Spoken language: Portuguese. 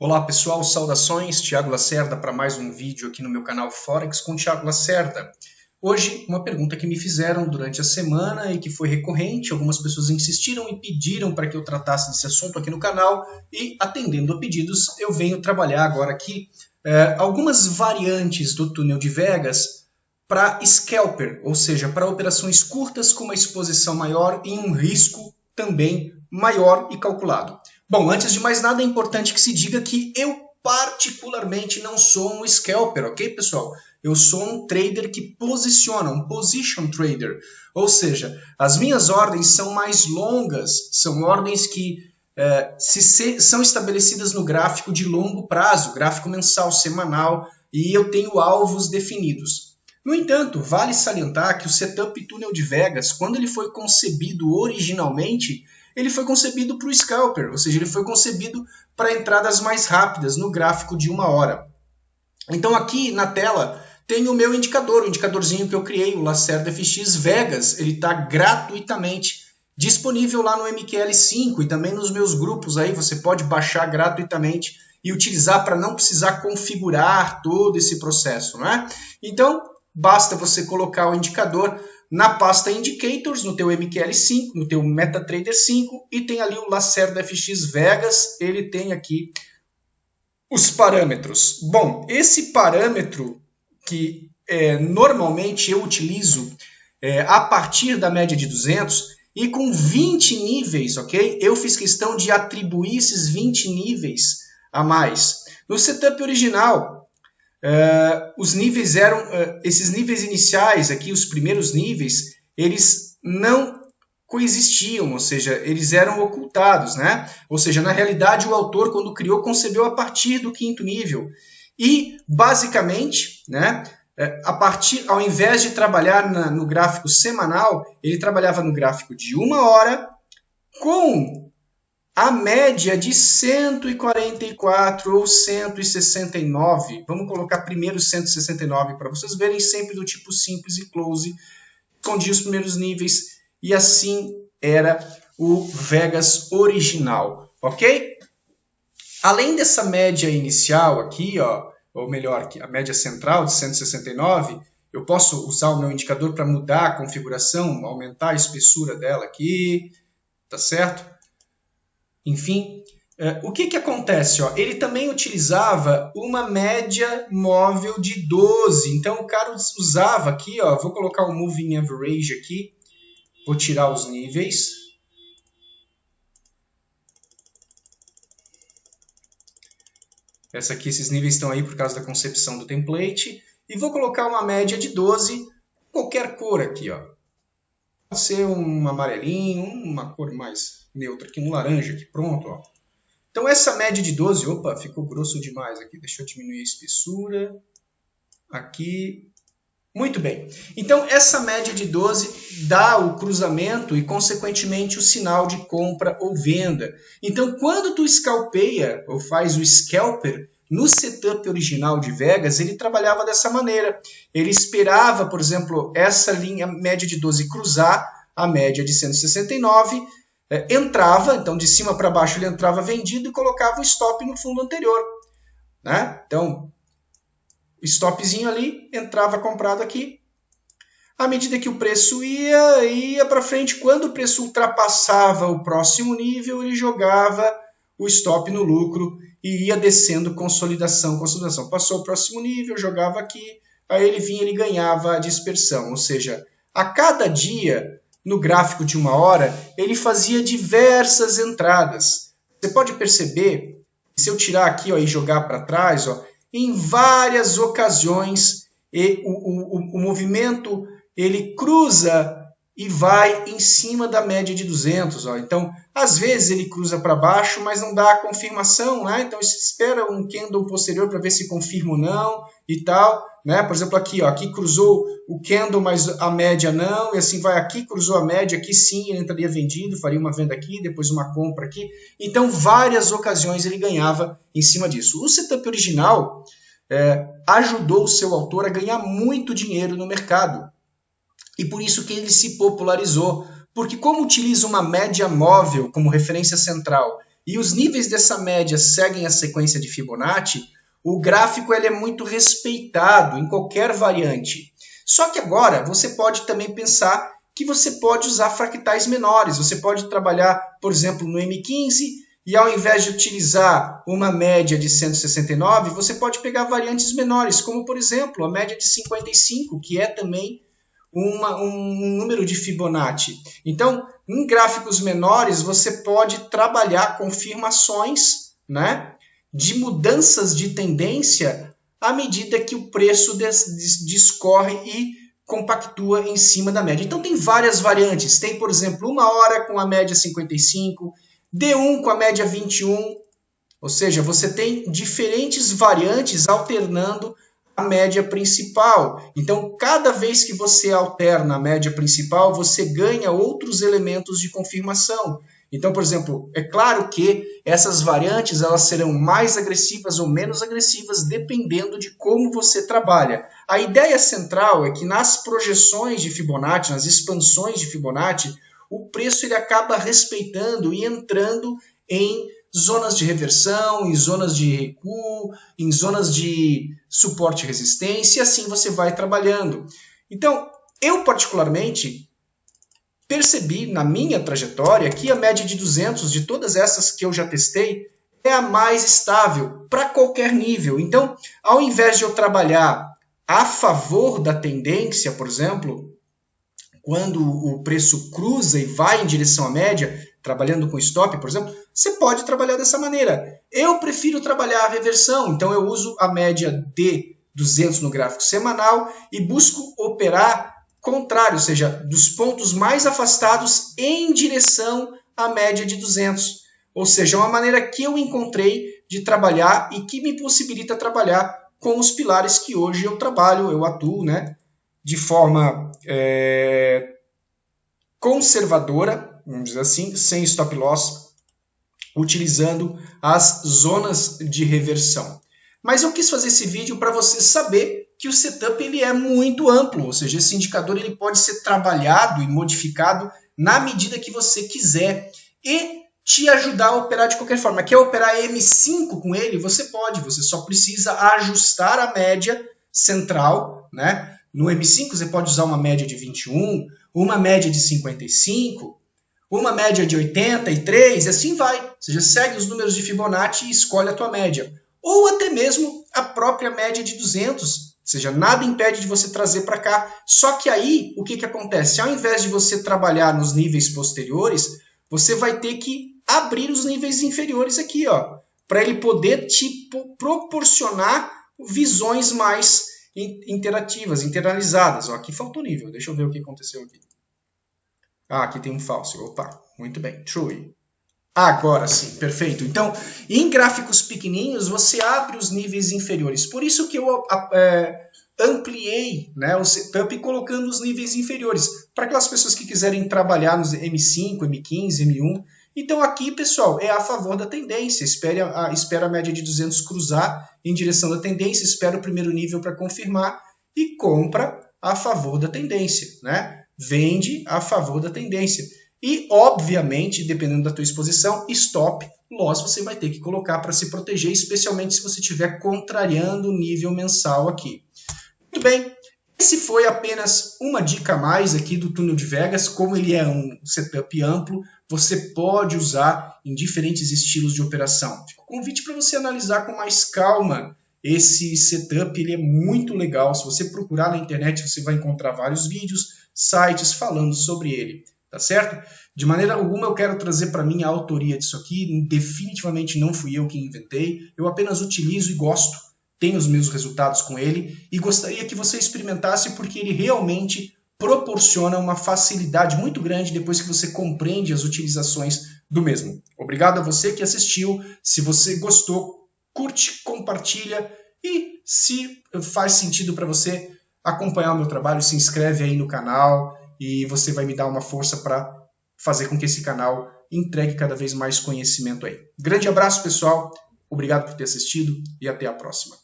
Olá pessoal, saudações, Thiago Lacerda para mais um vídeo aqui no meu canal Forex com Thiago Lacerda. Hoje, uma pergunta que me fizeram durante a semana e que foi recorrente, algumas pessoas insistiram e pediram para que eu tratasse desse assunto aqui no canal e, atendendo a pedidos, eu venho trabalhar agora aqui algumas variantes do túnel de Vegas para scalper, ou seja, para operações curtas com uma exposição maior e um risco também maior e calculado. Bom, antes de mais nada é importante que se diga que eu particularmente não sou um scalper, ok, pessoal? Eu sou um trader que posiciona, um position trader, ou seja, as minhas ordens são mais longas, são ordens que são estabelecidas no gráfico de longo prazo, gráfico mensal, semanal, e eu tenho alvos definidos. No entanto, vale salientar que o setup túnel de Vegas, quando ele foi concebido originalmente, ele foi concebido para o scalper, ou seja, ele foi concebido para entradas mais rápidas no gráfico de 1 hora. Então aqui na tela tem o meu indicador, o indicadorzinho que eu criei, o Lacerda FX Vegas, ele está gratuitamente disponível lá no MQL5 e também nos meus grupos aí, você pode baixar gratuitamente e utilizar para não precisar configurar todo esse processo, não é? Então, basta você colocar o indicador na pasta Indicators, no teu MQL5, no teu MetaTrader 5, e tem ali o Lacerda FX Vegas, ele tem aqui os parâmetros. Bom, esse parâmetro que normalmente eu utilizo a partir da média de 200 e com 20 níveis, ok? Eu fiz questão de atribuir esses 20 níveis a mais. No setup original, os níveis eram, esses níveis iniciais aqui, os primeiros níveis, eles não coexistiam, ou seja, eles eram ocultados, né? Ou seja, na realidade o autor, quando criou, concebeu a partir do 5º nível. E, basicamente, né, ao invés de trabalhar no gráfico semanal, ele trabalhava no gráfico de 1 hora com a média de 144 ou 169, vamos colocar primeiro 169 para vocês verem, sempre do tipo simples e close, escondi os primeiros níveis e assim era o Vegas original, ok? Além dessa média inicial aqui, ó, ou melhor, a média central de 169, eu posso usar o meu indicador para mudar a configuração, aumentar a espessura dela aqui, tá certo? Enfim, o que acontece? Ó? Ele também utilizava uma média móvel de 12. Então, o cara usava aqui, ó, vou colocar o Moving Average aqui, vou tirar os níveis. Esses níveis estão aí por causa da concepção do template. E vou colocar uma média de 12, qualquer cor aqui, ó. Pode ser um amarelinho, uma cor mais neutra aqui, um laranja aqui, pronto, ó. Então essa média de 12, opa, ficou grosso demais aqui, deixa eu diminuir a espessura, aqui, muito bem. Então essa média de 12 dá o cruzamento e consequentemente o sinal de compra ou venda. Então quando tu scalpeia ou faz o scalper, no setup original de Vegas, ele trabalhava dessa maneira. Ele esperava, por exemplo, essa linha média de 12 cruzar a média de 169, entrava, então de cima para baixo ele entrava vendido e colocava o stop no fundo anterior. Né? Então, stopzinho ali, entrava comprado aqui. À medida que o preço ia para frente, quando o preço ultrapassava o próximo nível, ele jogava o stop no lucro e ia descendo consolidação. Passou o próximo nível, jogava aqui, aí ele vinha, ele ganhava a dispersão. Ou seja, a cada dia, no gráfico de 1 hora, ele fazia diversas entradas. Você pode perceber, se eu tirar aqui ó, e jogar para trás, ó, em várias ocasiões, o movimento ele cruza e vai em cima da média de 200. Ó. Então, às vezes ele cruza para baixo, mas não dá a confirmação, né? Então, você espera um candle posterior para ver se confirma ou não e tal. Né? Por exemplo, aqui, ó, aqui cruzou o candle, mas a média não, e assim vai aqui, cruzou a média, aqui sim, ele entraria vendido, faria uma venda aqui, depois uma compra aqui. Então, várias ocasiões ele ganhava em cima disso. O setup original ajudou o seu autor a ganhar muito dinheiro no mercado. E por isso que ele se popularizou, porque como utiliza uma média móvel como referência central e os níveis dessa média seguem a sequência de Fibonacci, o gráfico ele é muito respeitado em qualquer variante. Só que agora você pode também pensar que você pode usar fractais menores. Você pode trabalhar, por exemplo, no M15 e ao invés de utilizar uma média de 169, você pode pegar variantes menores, como por exemplo a média de 55, que é também um número de Fibonacci. Então, em gráficos menores, você pode trabalhar confirmações, né, de mudanças de tendência à medida que o preço discorre e compactua em cima da média. Então, tem várias variantes. Tem, por exemplo, 1 hora com a média 55, D1 com a média 21, ou seja, você tem diferentes variantes alternando a média principal. Então, cada vez que você alterna a média principal, você ganha outros elementos de confirmação. Então, por exemplo, é claro que essas variantes elas serão mais agressivas ou menos agressivas dependendo de como você trabalha. A ideia central é que nas projeções de Fibonacci, nas expansões de Fibonacci, o preço ele acaba respeitando e entrando em zonas de reversão, em zonas de recuo, em zonas de suporte e resistência, e assim você vai trabalhando. Então, eu particularmente percebi na minha trajetória que a média de 200 de todas essas que eu já testei é a mais estável para qualquer nível. Então, ao invés de eu trabalhar a favor da tendência, por exemplo, quando o preço cruza e vai em direção à média, trabalhando com stop, por exemplo, você pode trabalhar dessa maneira. Eu prefiro trabalhar a reversão, então eu uso a média de 200 no gráfico semanal e busco operar contrário, ou seja, dos pontos mais afastados em direção à média de 200. Ou seja, uma maneira que eu encontrei de trabalhar e que me possibilita trabalhar com os pilares que hoje eu trabalho, eu atuo, né, de forma conservadora, vamos dizer assim, sem stop loss, utilizando as zonas de reversão. Mas eu quis fazer esse vídeo para você saber que o setup ele é muito amplo, ou seja, esse indicador ele pode ser trabalhado e modificado na medida que você quiser e te ajudar a operar de qualquer forma. Quer operar M5 com ele? Você pode, você só precisa ajustar a média central, né? No M5 você pode usar uma média de 21, uma média de 55, uma média de 83 e assim vai. Ou seja, segue os números de Fibonacci e escolhe a tua média. Ou até mesmo a própria média de 200. Ou seja, nada impede de você trazer para cá. Só que aí, o que acontece? Ao invés de você trabalhar nos níveis posteriores, você vai ter que abrir os níveis inferiores aqui, ó, para ele poder te proporcionar visões mais interativas, internalizadas. Ó, aqui faltou nível. Deixa eu ver o que aconteceu aqui. Ah, aqui tem um falso. Opa, muito bem. True. Agora sim, perfeito. Então, em gráficos pequenininhos, você abre os níveis inferiores. Por isso que eu ampliei, né, o setup colocando os níveis inferiores. Para aquelas pessoas que quiserem trabalhar nos M5, M15, M1. Então aqui, pessoal, é a favor da tendência. Espera a média de 200 cruzar em direção da tendência, espera o primeiro nível para confirmar e compra a favor da tendência, né? Vende a favor da tendência. E, obviamente, dependendo da tua exposição, stop loss você vai ter que colocar para se proteger, especialmente se você estiver contrariando o nível mensal aqui. Muito bem, esse foi apenas uma dica a mais aqui do túnel de Vegas. Como ele é um setup amplo, você pode usar em diferentes estilos de operação. Fica o convite para você analisar com mais calma esse setup, ele é muito legal. Se você procurar na internet, você vai encontrar vários vídeos, sites falando sobre ele. Tá certo? De maneira alguma eu quero trazer para mim a autoria disso aqui, definitivamente não fui eu quem inventei, eu apenas utilizo e gosto, tenho os meus resultados com ele e gostaria que você experimentasse porque ele realmente proporciona uma facilidade muito grande depois que você compreende as utilizações do mesmo. Obrigado a você que assistiu, se você gostou, curte, compartilha e se faz sentido para você acompanhar o meu trabalho, se inscreve aí no canal, e você vai me dar uma força para fazer com que esse canal entregue cada vez mais conhecimento aí. Grande abraço, pessoal. Obrigado por ter assistido e até a próxima.